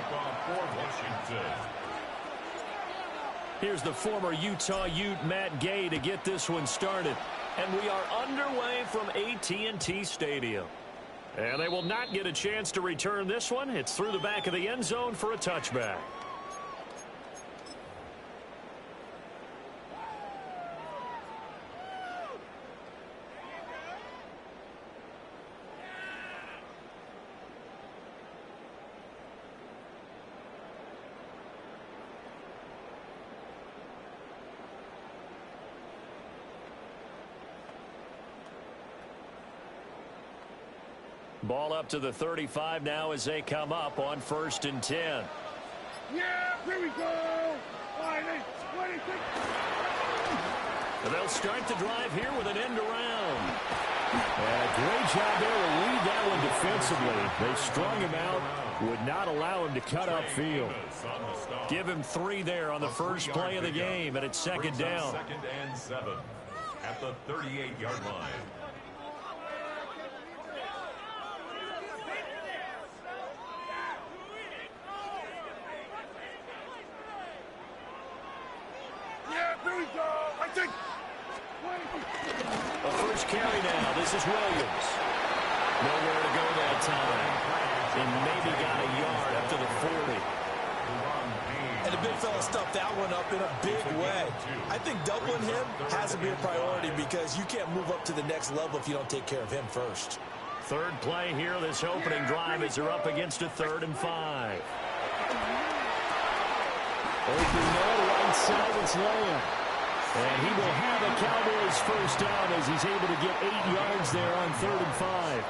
kickoff for Washington. Here's the former Utah Ute, Matt Gay, to get this one started. And we are underway from AT&T Stadium. And they will not get a chance to return this one. It's through the back of the end zone for a touchback. Ball up to the 35 now as they come up on 1st and 10. Yeah, here we go. 26. And they'll start the drive here with an end around. And a great job there to lead that one defensively. They strung him out, would not allow him to cut upfield. Give him 3 there on the first play of the game, and it's second down. 2nd and 7 at the 38-yard line. A first carry now. This is Williams. Nowhere to go that time. And maybe got a yard up to the 40. And the big fella stuffed that one up in a big way. I think doubling him has to be a priority because you can't move up to the next level if you don't take care of him first. Third play here, this opening drive as they're up against a 3rd and 5. Open middle, right side, it's Lamb. And he will have a Cowboys first down as he's able to get 8 yards there on 3rd and 5.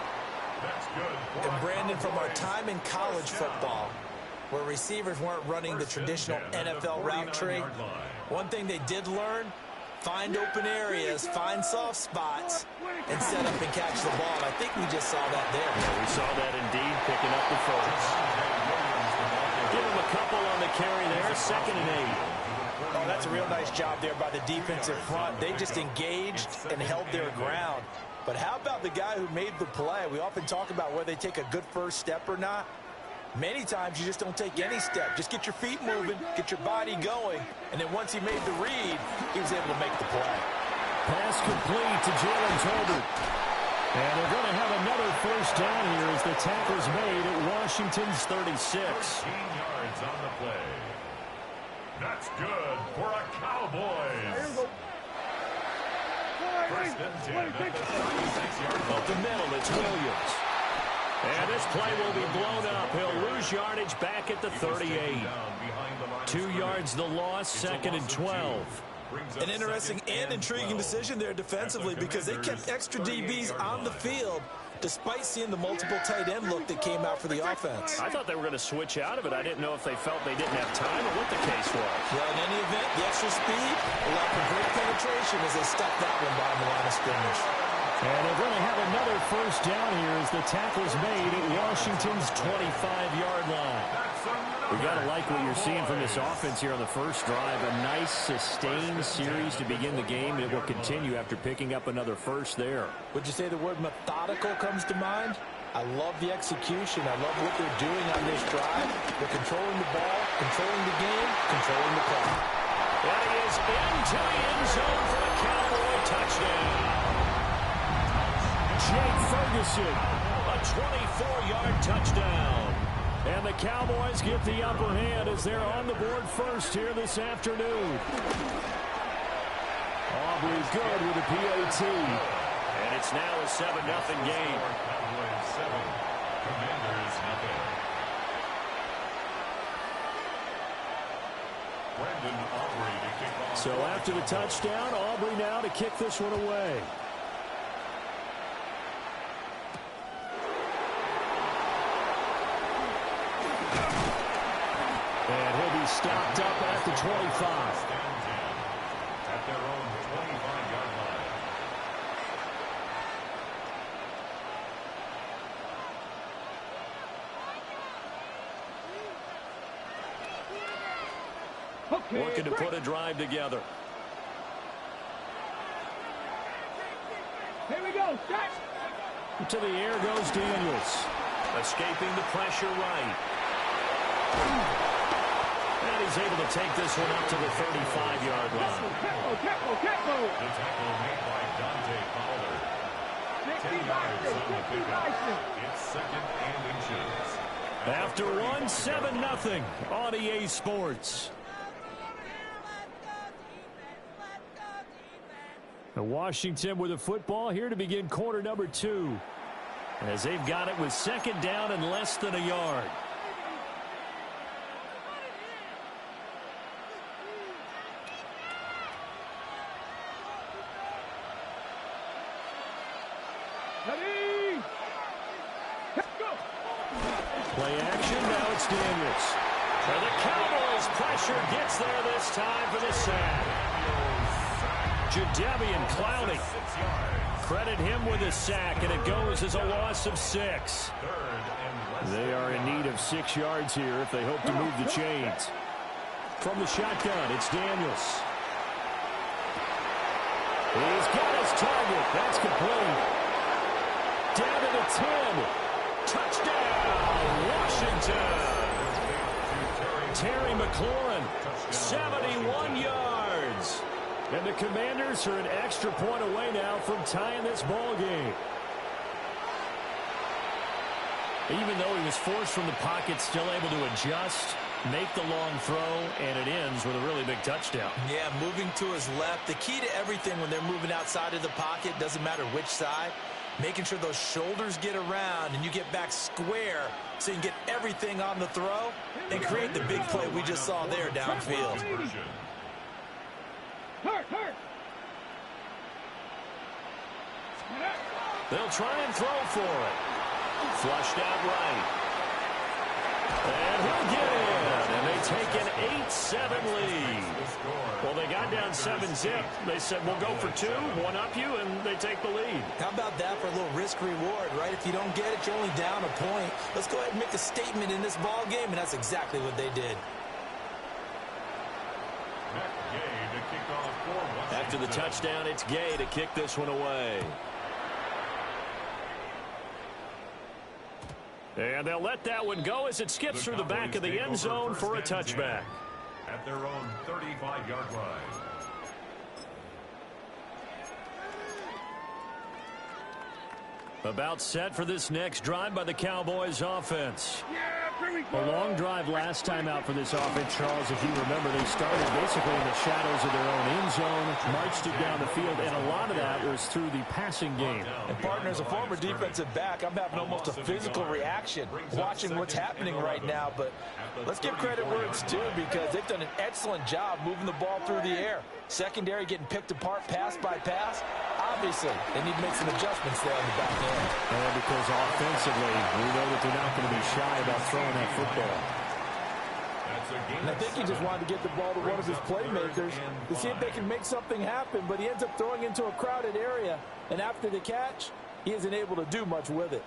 That's good. And Brandon, from our time in college football, where receivers weren't running the traditional NFL route tree, one thing they did learn, find open areas, find soft spots, and set up and catch the ball. And I think we just saw that there. Yeah, we saw that indeed, picking up the first. Give him a couple on the carry there, 2nd and 8. Oh, that's a real nice job there by the defensive front. They just engaged and held their ground. But how about the guy who made the play? We often talk about whether they take a good first step or not. Many times you just don't take any step. Just get your feet moving, get your body going, and then once he made the read, he was able to make the play. Pass complete to Jalen Tolbert. And they're going to have another first down here as the tackle's made at Washington's 36. 13 yards on the play. That's good for a Cowboys. First and 10 at the 36-yard line. Up the middle, it's Williams. And this play will be blown up. He'll lose yardage back at the 38. 2 yards the loss, 2nd and 12. An interesting and intriguing decision there defensively because they kept extra DBs on the field despite seeing the multiple tight end look that came out for the offense. I thought they were going to switch out of it. I didn't know if they felt they didn't have time or what the case was. Well, in any event, the extra speed allowed for great penetration as they stuck that one behind the line of scrimmage. And they're going to have another first down here as the tackle's made at Washington's 25-yard line. We got to like what you're seeing from this offense here on the first drive. A nice, sustained series to begin the game, and it will continue after picking up another first there. Would you say the word methodical comes to mind? I love the execution. I love what they're doing on this drive. They're controlling the ball, controlling the game, controlling the clock. That is into the end zone for a Cowboy touchdown. Jake Ferguson, a 24-yard touchdown. And the Cowboys get the upper hand as they're on the board first here this afternoon. Aubrey good with a PAT. And it's now a 7-0 game. Cowboys 7, Commanders nothing. Brandon Aubrey to kick off. So after the touchdown, Aubrey now to kick this one away. And he'll be stopped up at the 25. At their own 25-yard line. Looking to put a drive together. Here we go. Start. To the air goes Daniels. Escaping the pressure right. And he's able to take this one up to the 35-yard line. The tackle made by Dante Fowler. 10 yards on the pickup. It's second and inches. After one, 7-0 on EA Sports. Washington with the football here to begin quarter number 2. As they've got it with second down and less than a yard. Ready? Let's go. Play action, now it's Daniels. And the Cowboys pressure gets there this time for the sack. Jadeveon Clowney. Credit him with a sack, and it goes as a loss of 6. They are in need of 6 yards here if they hope to move the chains. From the shotgun, it's Daniels. He's got his target. That's complete. Down to the 10. Touchdown, Washington. Terry McLaurin, 71 yards. And the Commanders are an extra point away now from tying this ball game. Even though he was forced from the pocket, still able to adjust, make the long throw, and it ends with a really big touchdown. Yeah, moving to his left. The key to everything when they're moving outside of the pocket, doesn't matter which side, making sure those shoulders get around and you get back square so you can get everything on the throw and create the big play we just saw there downfield. They'll try and throw for it. Flushed out right. And he'll get in. And they take an 8-7 lead. Well, they got down 7-zip. They said, we'll go for 2, one up you, and they take the lead. How about that for a little risk-reward, right? If you don't get it, you're only down a point. Let's go ahead and make a statement in this ball game, and that's exactly what they did. After the touchdown, it's Gay to kick this one away. And they'll let that one go as it skips through the back of the end zone for a touchback. At their own 35-yard line. About set for this next drive by the Cowboys offense. A long drive last time out for this offense, Charles. If you remember, they started basically in the shadows of their own end zone, marched it down the field, and a lot of that was through the passing game. And, partner, as a former defensive back, I'm having almost a physical reaction watching what's happening right now. But let's give credit where it's due because they've done an excellent job moving the ball through the air. Secondary getting picked apart pass by pass. Obviously, they need to make some adjustments there on the back end. And because offensively, we know that they're not going to be shy about throwing that football. And I think he just wanted to get the ball to one of his playmakers to see if they can make something happen, but he ends up throwing into a crowded area, and after the catch, he isn't able to do much with it.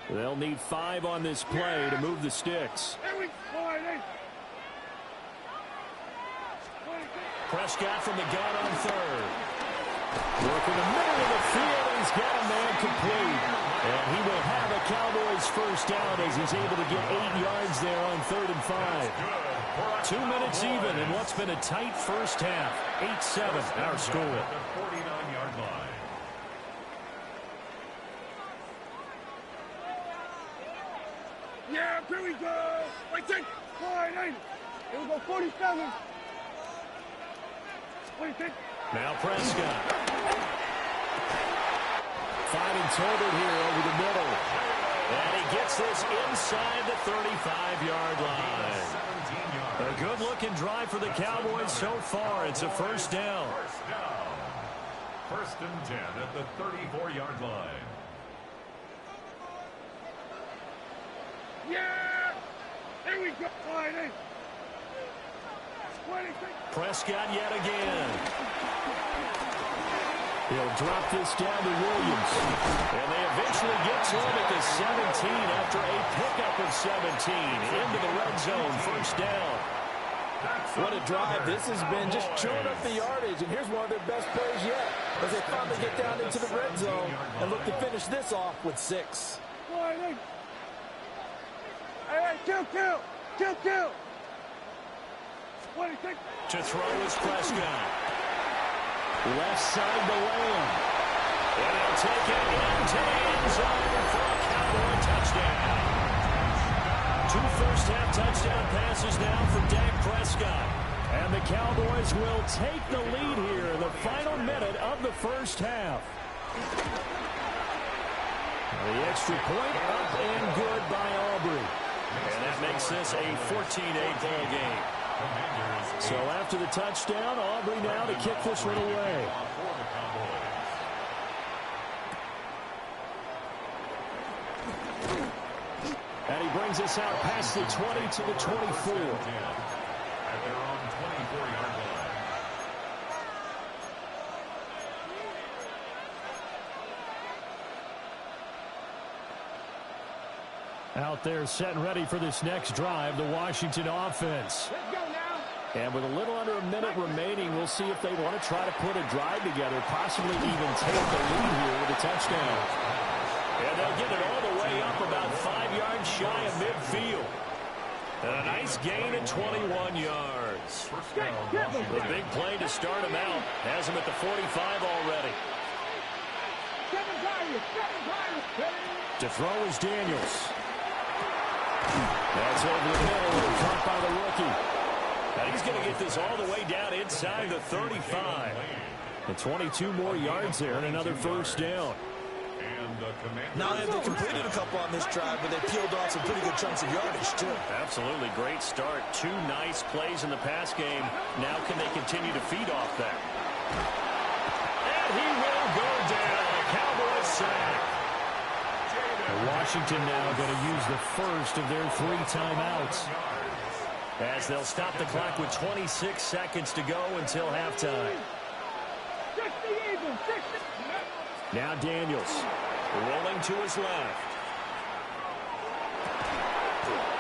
They'll need 5 on this play to move the sticks. Prescott from the gun on third. Work in the middle of the field, and he's got a man complete. And he will have a Cowboys first down as he's able to get 8 yards there on 3rd and 5. 2 minutes even in what's been a tight first half. 8-7 our score. 49-yard line. Yeah, here we go. Right there. Fine, here we go, 47. 26. Now Prescott. Finding Tolbert here over the middle. And he gets this inside the 35-yard line. A good-looking drive for the Cowboys so far. It's a first down. First and 10 at the 34-yard line. Yeah! Here we go. Fine, 26. Prescott yet again. He'll drop this down to Williams. And they eventually get to him at the 17 after a pickup of 17 into the red zone. First down. What a drive. This has been just chewing up the yardage, and here's one of their best plays yet as they finally get down into the red zone and look to finish this off with 6. Hey, kill. Kill, kill. 26. To throw is Prescott. Left side to Lamb. And he'll take it into the end zone for a Cowboy touchdown. 2 first-half touchdown passes now for Dak Prescott. And the Cowboys will take the lead here in the final minute of the first half. The extra point up and good by Aubrey. And that makes this a 14-8 ball game. So after the touchdown, Aubrey now to kick this one away. And he brings us out past the 20 to the 24. At their own 24-yard line. Out there set and ready for this next drive, the Washington offense. Let's go now. And with a little under a minute remaining, we'll see if they want to try to put a drive together, possibly even take the lead here with a touchdown. And they'll get it all the way up about 5 yards shy of midfield. And a nice gain at 21 yards. The big play to start him out has him at the 45 already. To throw is Daniels. That's over the middle, caught by the rookie. And he's going to get this all the way down inside the 35. And 22 more yards there and another first down. Now they completed a couple on this drive, but they peeled off some pretty good chunks of yardage, too. Absolutely great start. 2 nice plays in the pass game. Now can they continue to feed off that? And he will go down. A Cowboys sack. Washington now going to use the first of their 3 timeouts, as they'll stop the clock with 26 seconds to go until halftime. Now Daniels rolling to his left.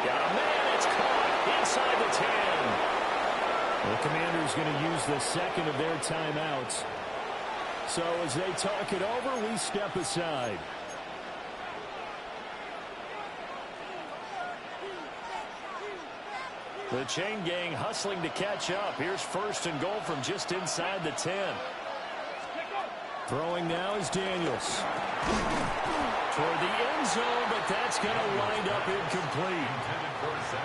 Got a man, it's caught inside the 10. The Commanders going to use the second of their timeouts. So as they talk it over, we step aside. The chain gang hustling to catch up. Here's first and goal from just inside the 10. Throwing now is Daniels. Toward the end zone, but that's going to wind up incomplete.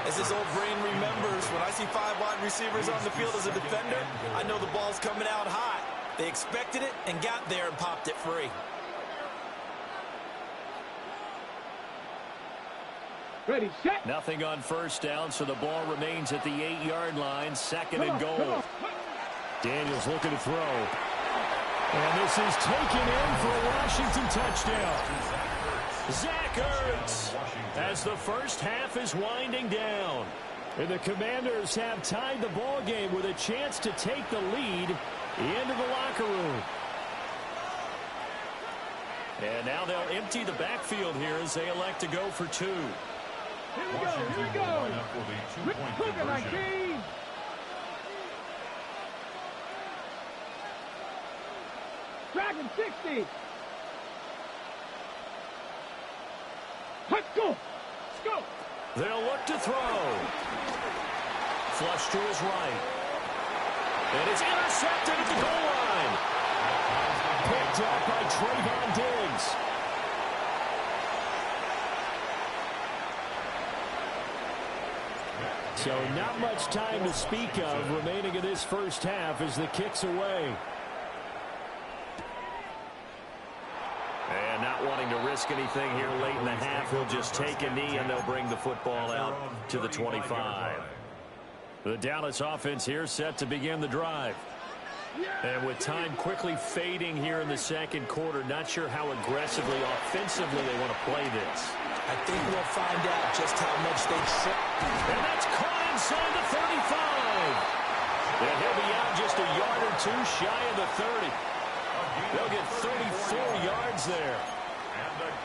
As his old brain remembers, when I see 5 wide receivers on the field as a defender, I know the ball's coming out hot. They expected it and got there and popped it free. Ready, set. Nothing on first down, so the ball remains at the 8-yard line. Second and goal. Daniels looking to throw. And this is taken in for a Washington touchdown. Zach Ertz, as the first half is winding down. And the Commanders have tied the ball game with a chance to take the lead into the locker room. And now they'll empty the backfield here as they elect to go for 2. Here we go, here we go. Quick, like King. Dragon 60. Let's go. Let's go. They'll look to throw. Flush to his right. And it's intercepted at the goal line. Picked up by Trayvon Diggs. So not much time to speak of remaining in this first half as the kick's away. And not wanting to risk anything here late in the half, he'll just take a knee and they'll bring the football out to the 25. The Dallas offense here set to begin the drive. And with time quickly fading here in the second quarter, not sure how aggressively, offensively they want to play this. I think we'll find out just how much they trip. And that's caught inside the 35. And he'll be out just a yard or 2 shy of the 30. They'll get 34 yards there.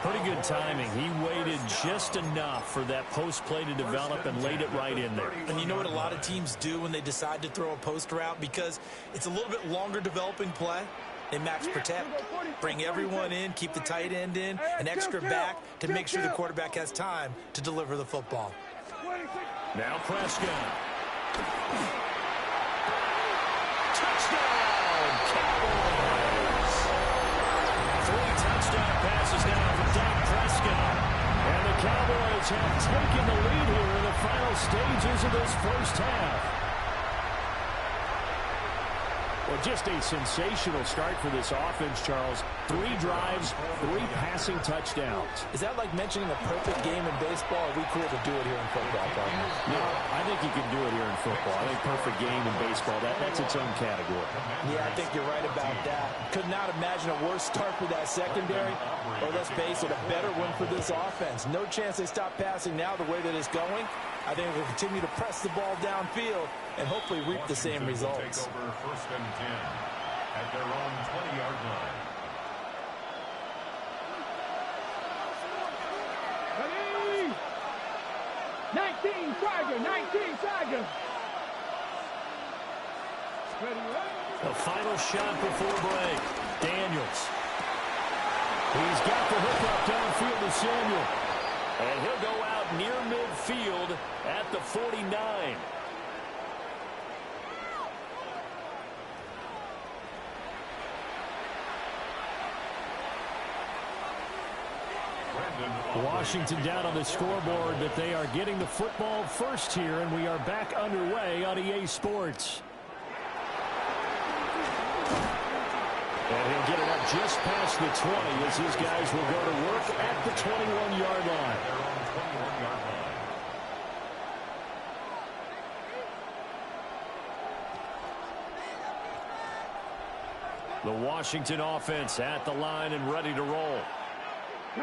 Pretty good timing. He waited just enough for that post play to develop and laid it right in there. And you know what a lot of teams do when they decide to throw a post route? Because it's a little bit longer developing play. They max protect, bring everyone in, keep the tight end in, an extra back to make sure the quarterback has time to deliver the football. Now Prescott. Touchdown, Cowboys! 3 touchdown passes now for Dak Prescott. And the Cowboys have taken the lead here in the final stages of this first half. Well, just a sensational start for this offense, Charles. 3 drives, 3 passing touchdowns. Is that like mentioning a perfect game in baseball? Or are we cool to do it here in football, partner? No, I think you can do it here in football. I think perfect game in baseball, that's its own category. Yeah, I think you're right about that. Could not imagine a worse start for that secondary. Or let's face it, a better one for this offense. No chance they stop passing now the way that it's going. I think we'll continue to press the ball downfield and hopefully reap the same results. Take over 1st and 10 at their own 20-yard line. Ready? 19 Tiger, 19 Tiger. Ready, The final shot before break. Daniels. He's got the hook up downfield to Samuel. And he'll go out near midfield at the 49. Washington down on the scoreboard, but they are getting the football first here, and we are back underway on EA Sports. And he'll get it up just past the 20 as his guys will go to work at the 21-yard line. The Washington offense at the line and ready to roll.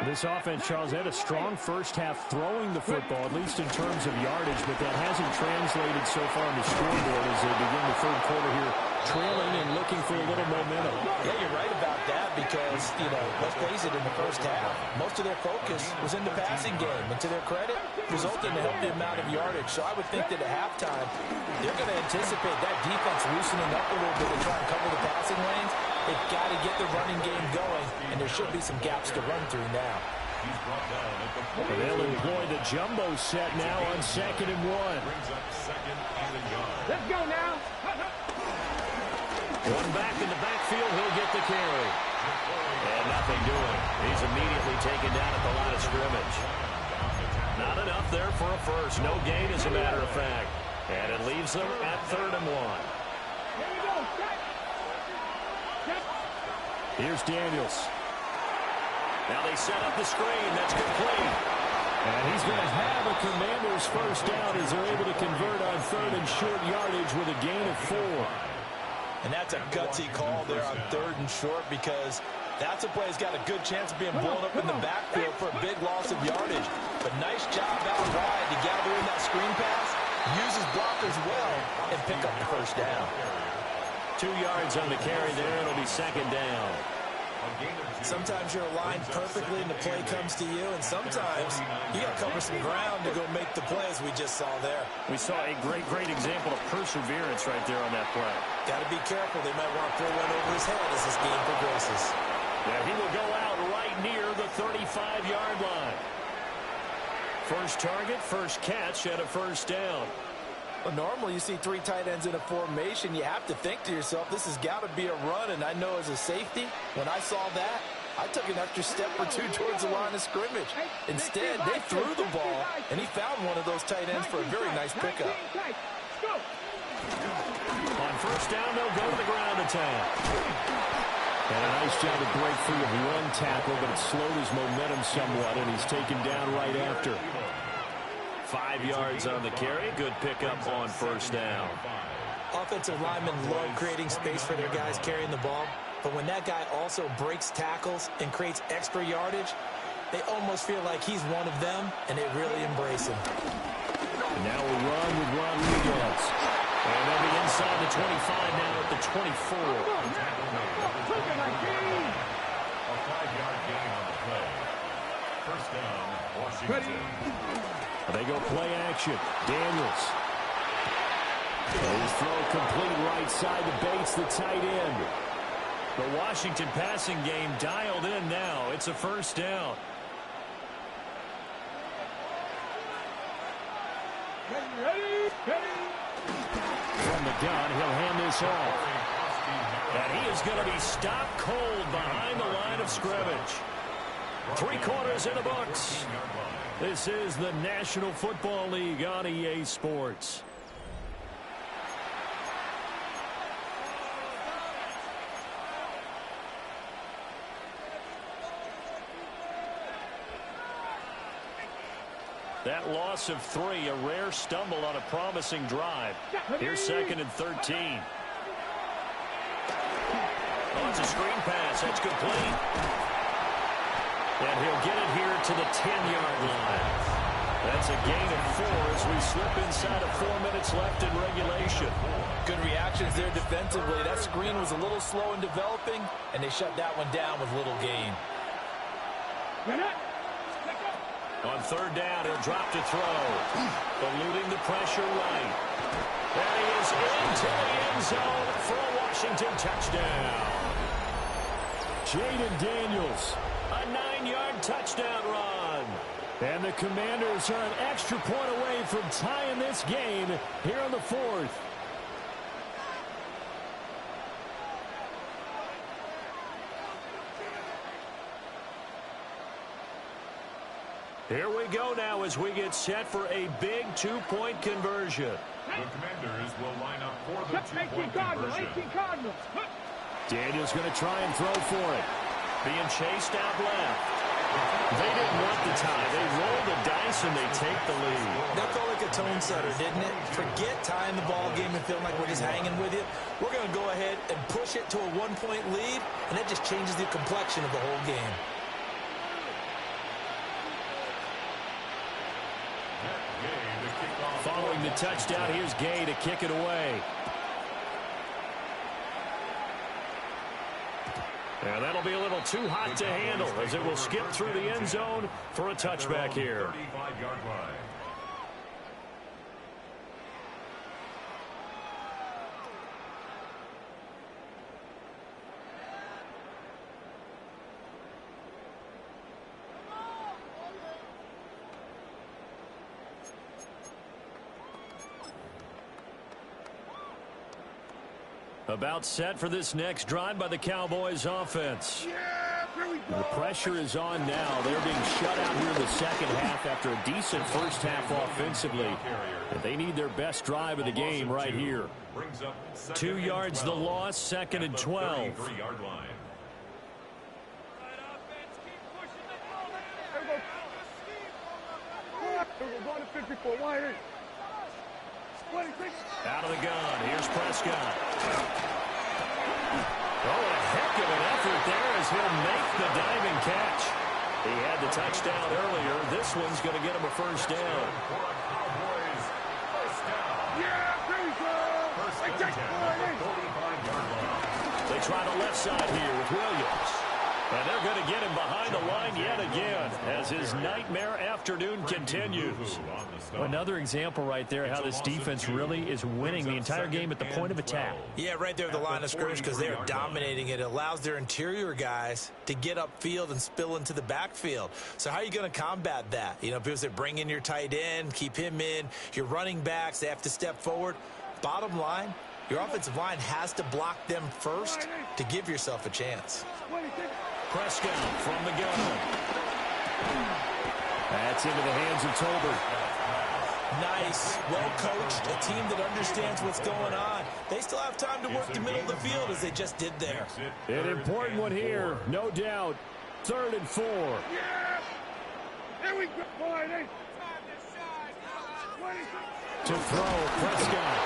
This offense, Charles, had a strong first half throwing the football, at least in terms of yardage, but that hasn't translated so far on the scoreboard as they begin the third quarter here, trailing and looking for a little momentum. Yeah, you're right about that because, let's face it, in the first half, most of their focus was in the passing game. And to their credit, resulted in a healthy amount of yardage. So I would think that at halftime, they're going to anticipate that defense loosening up a little bit and try and cover the passing lanes. They've got to get the running game going, and there should be some gaps to run through now. They'll employ the jumbo set now on 2nd and 1. let's go now. One back in the backfield, he'll get the carry. And nothing doing. He's immediately taken down at the line of scrimmage. Not enough there for a first. No gain, as a matter of fact. And it leaves them at 3rd and 1. Here we go. Here's Daniels. Now they set up the screen. That's complete. And he's going to have a Commanders first down as they're able to convert on 3rd and short yardage with a gain of 4. And that's a gutsy call there on 3rd and short because that's a play that's got a good chance of being blown up in the backfield for a big loss of yardage. But nice job out wide to gather in that screen pass, use his blockers well, and pick up the first down. 2 yards on the carry there. It'll be 2nd down. Sometimes you're aligned perfectly and the play comes to you, and sometimes you got to cover some ground to go make the play, as we just saw there. We saw a great example of perseverance right there on that play. Got to be careful. They might want to throw one over his head as this game progresses. Yeah, he will go out right near the 35-yard line. First target, first catch at a first down. Well, normally you see 3 tight ends in a formation. You have to think to yourself, this has got to be a run. And I know as a safety, when I saw that, I took an extra step or 2 towards the line of scrimmage. Instead, they threw the ball, and he found one of those tight ends for a very nice pickup. On first down, they'll go to the ground attack. And a nice job to break free of one tackle, but it slowed his momentum somewhat, and he's taken down right after. 5 yards on the carry. Good pickup on first down. Offensive linemen love creating space for their guys carrying the ball. But when that guy also breaks tackles and creates extra yardage, they almost feel like he's one of them, and they really embrace him. And now we'll run with Rodriguez. And they'll be inside the 25 now at the 24. A 5-yard gain on the play. First down, Washington. They go play action. Daniels. His throw complete right side to Bates, the tight end. The Washington passing game dialed in now. It's a first down. From the gun, he'll hand this off. And he is going to be stopped cold behind the line of scrimmage. 3 quarters in the books. This is the National Football League on EA Sports. That loss of 3, a rare stumble on a promising drive. Here's 2nd and 13. Oh, it's a screen pass. That's complete. And he'll get it here to the 10-yard line. That's a gain of 4 as we slip inside of 4 minutes left in regulation. Good reactions there defensively. That screen was a little slow in developing, and they shut that one down with little gain. On 3rd down, he'll drop to throw. Eluding the pressure right. And he is into the end zone for a Washington touchdown. Jaden Daniels, a 9-yard touchdown run. And the Commanders are an extra point away from tying this game here in the 4th. Here we go now as we get set for a big 2-point conversion. The Commanders will line up for the 2-point conversion. Daniels going to try and throw for it. Being chased out left. They didn't want the tie. They rolled the dice and they take the lead. That felt like a tone setter, didn't it? Forget tying the ball game and feeling like we're just hanging with you. We're going to go ahead and push it to a 1-point lead, and that just changes the complexion of the whole game. Following the touchdown, here's Gay to kick it away. And that'll be a little too hot to handle as it will skip through the end zone for a touchback here. 35-yard line. About set for this next drive by the Cowboys offense. The pressure is on now. They're being shut out here in the second half after a decent first half offensively. And they need their best drive of the game right here. 2 yards the loss, 2nd and 12. Out of the gun. Here's Prescott. Oh, a heck of an effort there as he'll make the diving catch. He had the touchdown earlier. This one's going to get him a first down. They try the left side here with Williams. And they're going to get him behind the line yet again as his nightmare afternoon continues. Another example right there how this defense really is winning the entire game at the point of attack. Yeah, right there at the line of scrimmage because they're dominating it. It allows their interior guys to get upfield and spill into the backfield. So how are you going to combat that? You know, because they bring in your tight end, keep him in. Your running backs, they have to step forward. Bottom line, your offensive line has to block them first to give yourself a chance. Prescott from the gun. That's into the hands of Tolbert. Nice, well coached, a team that understands what's going on. They still have time to work the middle of the field as they just did there. An important one here, no doubt. 3rd and 4. Here we go. To throw, Prescott.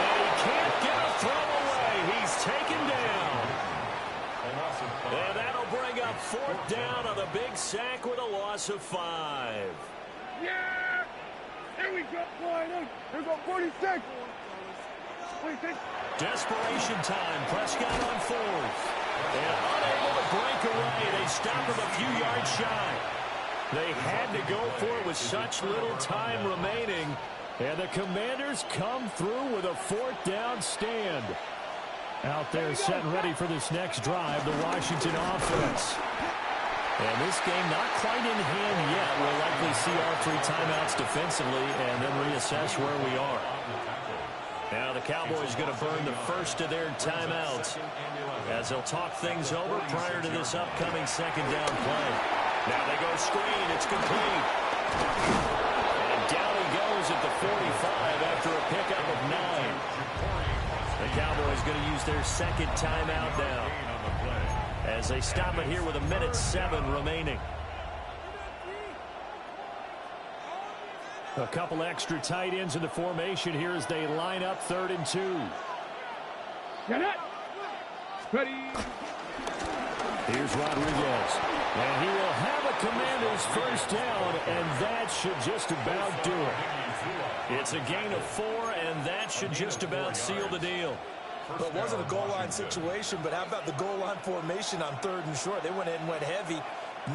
And he can't get a throw away. He's taken down. And that'll bring up 4th down on the big sack with a loss of 5. Yeah! Here we go. Here we go. 46. Desperation time. Prescott on 4th. And unable to break away. They stop him a few yards shy. They had to go for it with such little time remaining. And the Commanders come through with a 4th down stand. Out there set and ready for this next drive, the Washington offense. And this game not quite in hand yet. We'll likely see our 3 timeouts defensively and then reassess where we are. Now the Cowboys going to burn the first of their timeouts as they'll talk things over prior to this upcoming second down play. Now they go screen. It's complete. And down he goes at the 45 after a pickup of 9. The Cowboys going to use their second timeout now as they stop it here with 1:07 remaining. A couple extra tight ends in the formation here as they line up 3rd and 2. Get it. Ready. Here's Rodriguez. And he will have a Commanders first down, and that should just about do it. It's a gain of 4, and that should just about seal the deal. Well, it wasn't a goal line situation, but how about the goal line formation on 3rd and short? They went in and went heavy.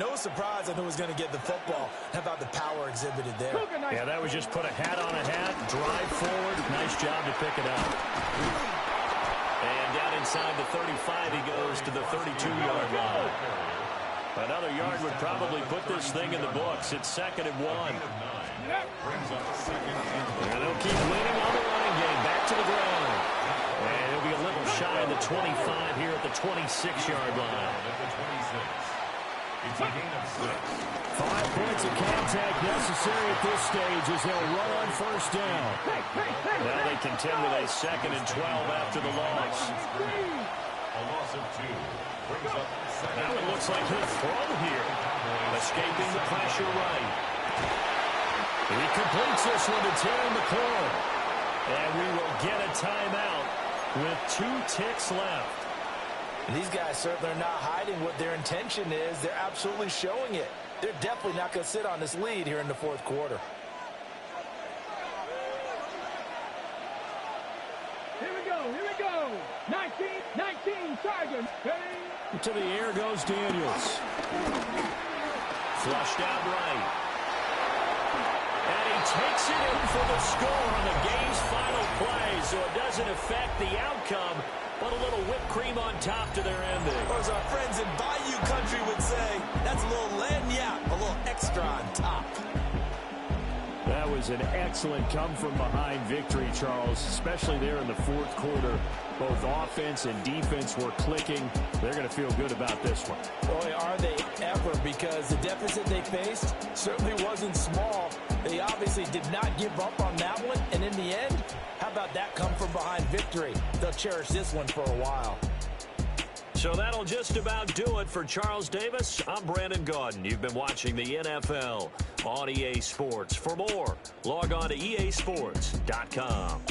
No surprise on who was going to get the football. How about the power exhibited there? Yeah, that was just put a hat on a hat, drive forward. Nice job to pick it up. And down inside the 35, he goes to the 32-yard line. Another yard would probably put this thing in the books. It's 2nd and 1. And they'll keep leaning on the running game. Back to the ground. And it'll be a little shy of the 25 here at the 26-yard line. 5 points of contact necessary at this stage as they'll run on first down. Now they contend with a 2nd and 12 after the loss. A loss of 2. Brings up Now it looks like he'll throw here. Escaping the pressure right. He completes this one to Terry McLaurin. And we will get a timeout with 2 ticks left. These guys certainly are not hiding what their intention is. They're absolutely showing it. They're definitely not going to sit on this lead here in the 4th quarter. Here we go. 19, Tigers. Ready. To the air goes Daniels. Flushed out right. And he takes it in for the score on the game's final play, so it doesn't affect the outcome, but a little whipped cream on top to their ending. Or as our friends in Bayou Country would say, that's a little lagniappe, a little extra on top. That was an excellent come-from-behind victory, Charles, especially there in the 4th quarter. Both offense and defense were clicking. They're going to feel good about this one. Boy, are they ever, because the deficit they faced certainly wasn't small. They obviously did not give up on that one, and in the end, how about that come-from-behind victory? They'll cherish this one for a while. So that'll just about do it for Charles Davis. I'm Brandon Gaudin. You've been watching the NFL on EA Sports. For more, log on to easports.com.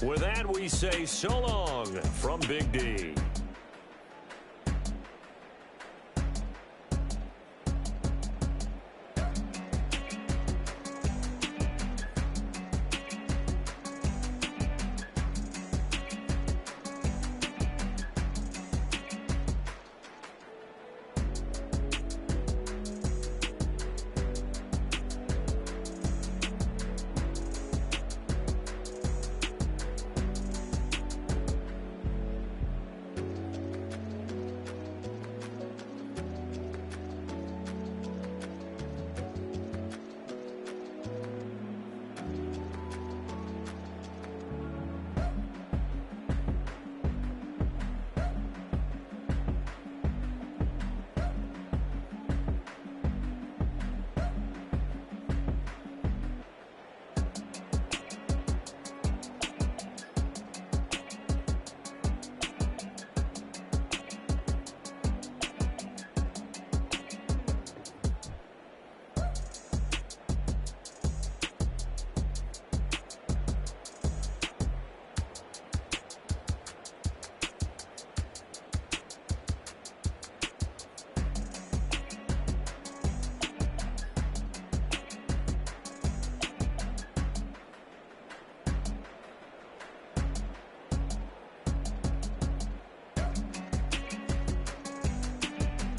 With that, we say so long from Big D.